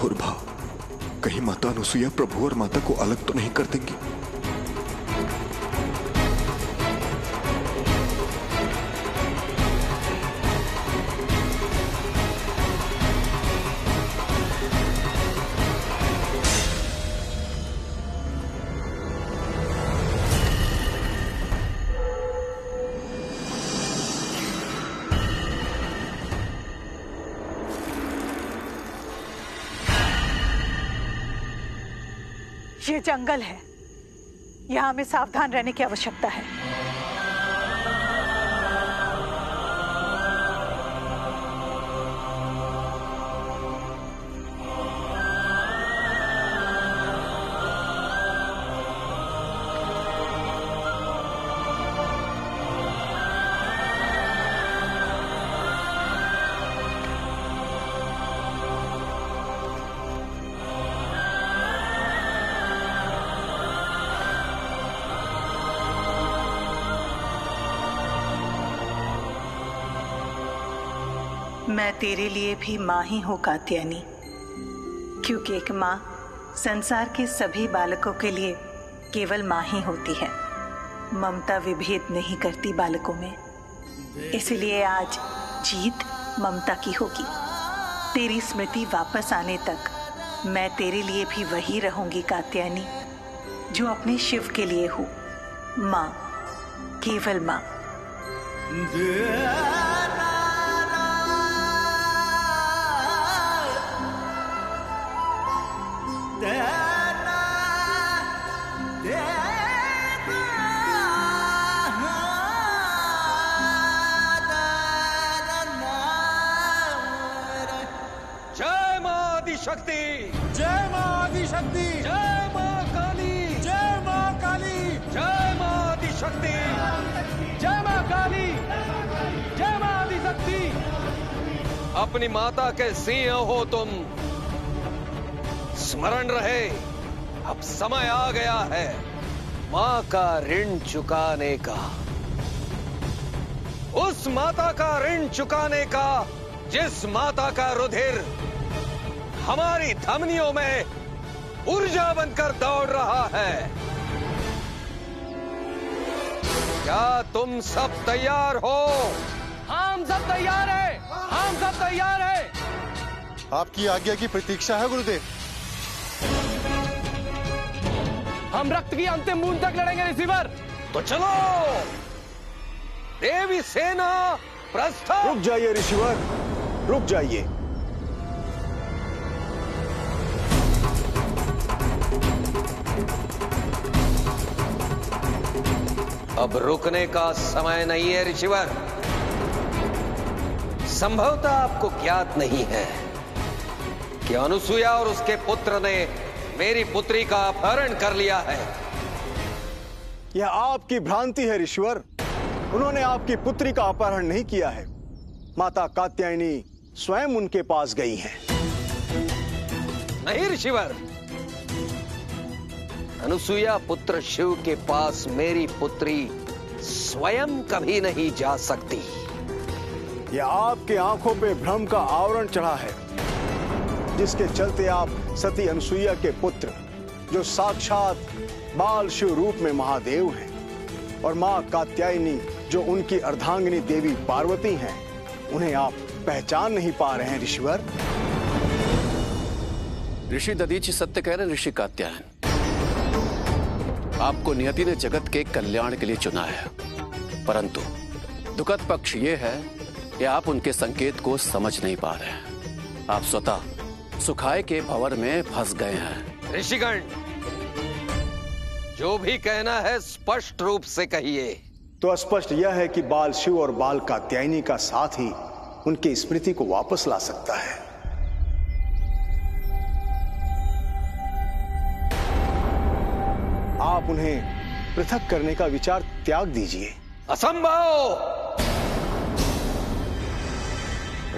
कठोर भाव, कहीं माता अनुसुईया प्रभु और माता को अलग तो नहीं कर देंगी? ये जंगल है, यहाँ हमें सावधान रहने की आवश्यकता है। मैं तेरे लिए भी माँ ही हूँ कात्यायनी, क्योंकि एक माँ संसार के सभी बालकों के लिए केवल माँ ही होती है। ममता विभेद नहीं करती बालकों में। इसलिए आज जीत ममता की होगी। तेरी स्मृति वापस आने तक मैं तेरे लिए भी वही रहूंगी कात्यायनी, जो अपने शिव के लिए हूँ, माँ, केवल माँ। जय मां आदिशक्ति, जय मां आदिशक्ति, जय मां काली, जय मां काली, जय मां आदिशक्ति, जय मां काली, जय मां आदिशक्ति। अपनी माता के सिंह हो तुम। स्मरण रहे, अब समय आ गया है मां का ऋण चुकाने का। उस माता का ऋण चुकाने का जिस माता का रुधिर हमारी धमनियों में ऊर्जा बनकर दौड़ रहा है। क्या तुम सब तैयार हो? हम सब तैयार हैं, हम सब तैयार हैं। आपकी आज्ञा की प्रतीक्षा है गुरुदेव। हम रक्त की अंतिम बूंद तक लड़ेंगे रिसीवर। तो चलो देवी सेना प्रस्थान। रुक जाइए ऋषिवर, रुक जाइए। अब रुकने का समय नहीं है ऋषिवर। संभवतः आपको ज्ञात नहीं है कि अनुसुईया और उसके पुत्र ने मेरी पुत्री का अपहरण कर लिया है। यह आपकी भ्रांति है ऋषिवर। उन्होंने आपकी पुत्री का अपहरण नहीं किया है। माता कात्यायनी स्वयं उनके पास गई हैं। नहीं ऋषिवर, अनुसुईया पुत्र शिव के पास मेरी पुत्री स्वयं कभी नहीं जा सकती। यह आपके आंखों पे भ्रम का आवरण चढ़ा है, जिसके चलते आप सती अनुसुईया के पुत्र, जो साक्षात बाल शिव रूप में महादेव हैं, और मां कात्यायनी जो उनकी अर्धांगिनी देवी पार्वती हैं, उन्हें आप पहचान नहीं पा रहे हैं ऋषिवर। ऋषि दधीचि सत्य कह रहे ऋषि कात्यायन। आपको नियति ने जगत के कल्याण के लिए चुना है, परंतु दुखद पक्ष ये है कि आप उनके संकेत को समझ नहीं पा रहे हैं। आप स्वतः सुखाय के भंवर में फंस गए हैं। ऋषिगण, जो भी कहना है स्पष्ट रूप से कहिए। तो स्पष्ट यह है कि बाल शिव और बाल कात्यायनी का साथ ही उनकी स्मृति को वापस ला सकता है। आप उन्हें पृथक करने का विचार त्याग दीजिए। असंभव।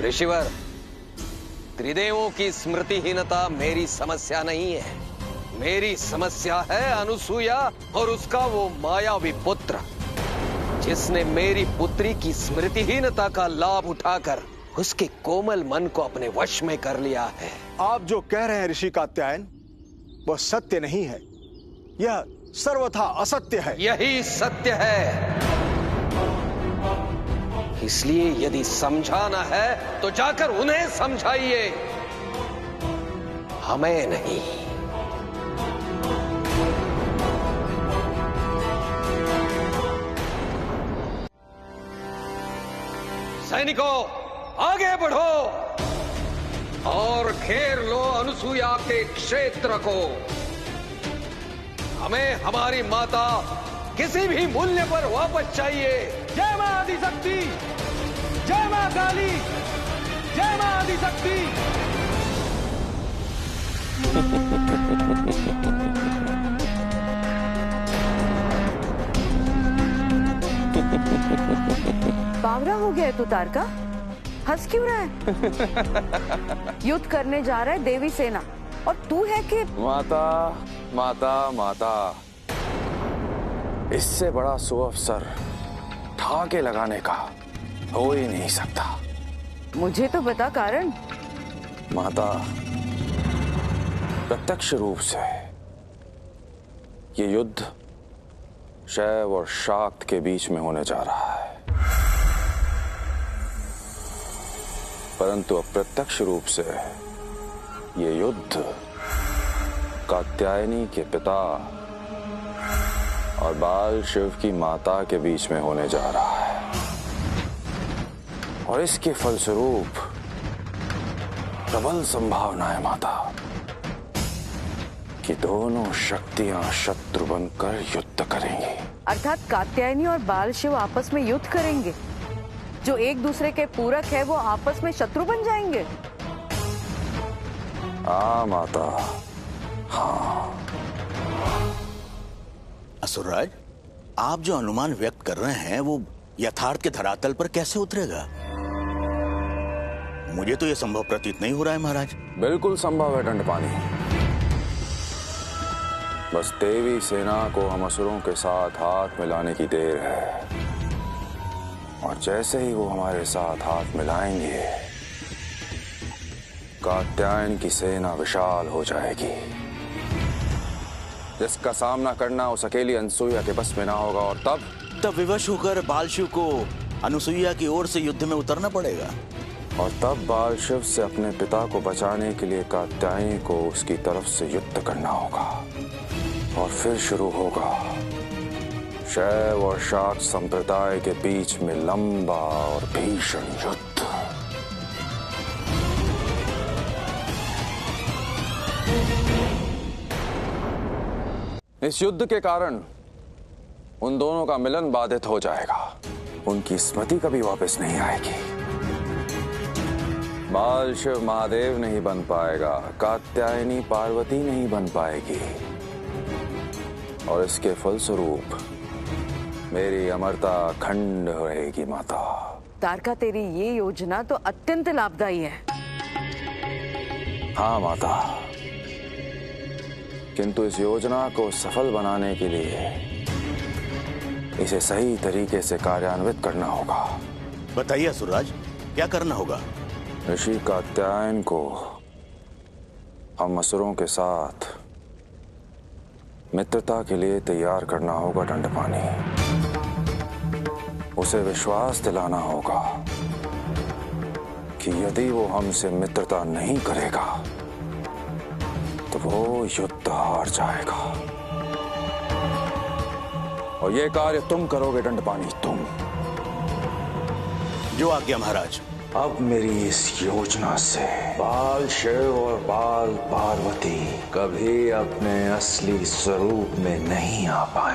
ऋषिवर, त्रिदेवों की स्मृतिहीनता मेरी समस्या नहीं है। मेरी समस्या है अनुसुईया और उसका वो मायावी पुत्र, जिसने मेरी पुत्री की स्मृतिहीनता का लाभ उठाकर उसके कोमल मन को अपने वश में कर लिया है। आप जो कह रहे हैं ऋषि कात्यायन, वह सत्य नहीं है, यह सर्वथा असत्य है। यही सत्य है। इसलिए यदि समझाना है तो जाकर उन्हें समझाइए, हमें नहीं। सैनिकों, आगे बढ़ो और घेर लो अनुसूया के क्षेत्र को। हमें हमारी माता किसी भी मूल्य पर वापस चाहिए। जय मां आदिशक्ति, जय मां काली, जय मां आदिशक्ति। बावरा हो गया है तू तारका, हंस क्यों रहा है? युद्ध करने जा रहा है देवी सेना और तू है कि माता माता माता, इससे बड़ा सुअवसर ठाके लगाने का हो ही नहीं सकता। मुझे तो बता कारण। माता, प्रत्यक्ष रूप से ये युद्ध शैव और शाक्त के बीच में होने जा रहा है, परंतु अप्रत्यक्ष रूप से ये युद्ध कात्यायनी के पिता और बाल शिव की माता के बीच में होने जा रहा है। और इसके फलस्वरूप प्रबल संभावना है माता कि दोनों शक्तियां शत्रु बनकर युद्ध करेंगी। अर्थात कात्यायनी और बाल शिव आपस में युद्ध करेंगे, जो एक दूसरे के पूरक है वो आपस में शत्रु बन जाएंगे। हाँ माता, हाँ। असुरराज, आप जो अनुमान व्यक्त कर रहे हैं वो यथार्थ के धरातल पर कैसे उतरेगा? मुझे तो यह संभव प्रतीत नहीं हो रहा है महाराज। बिल्कुल संभव है दंडपानी। बस देवी सेना को हम असुरों के साथ हाथ मिलाने की देर है, और जैसे ही वो हमारे साथ हाथ मिलाएंगे, कात्यायन की सेना विशाल हो जाएगी, जिसका सामना करना उस अकेली अनुसूया के बस में ना होगा। और तब विवश होकर बाल शिव को अनुसूया की ओर से युद्ध में उतरना पड़ेगा। और तब बाल शिव से अपने पिता को बचाने के लिए कात्यायनी को उसकी तरफ से युद्ध करना होगा। और फिर शुरू होगा शैव और शाक्त संप्रदाय के बीच में लंबा और भीषण युद्ध। इस युद्ध के कारण उन दोनों का मिलन बाधित हो जाएगा, उनकी स्मृति कभी वापस नहीं आएगी। बाल शिव महादेव नहीं बन पाएगा, कात्यायनी पार्वती नहीं बन पाएगी, और इसके फलस्वरूप मेरी अमरता खंड रहेगी माता। तारका, तेरी ये योजना तो अत्यंत लाभदायी है। हाँ माता, किंतु इस योजना को सफल बनाने के लिए इसे सही तरीके से कार्यान्वित करना होगा। बताइए असुरराज, क्या करना होगा? ऋषि कात्यायन को हम असुरों के साथ मित्रता के लिए तैयार करना होगा दंडपानी। उसे विश्वास दिलाना होगा कि यदि वो हमसे मित्रता नहीं करेगा तो वो युद्ध हार जाएगा। और ये कार्य तुम करोगे दंडपानी, तुम। जो आज्ञा महाराज। अब मेरी इस योजना से बाल शिव और बाल पार्वती कभी अपने असली स्वरूप में नहीं आ पाए।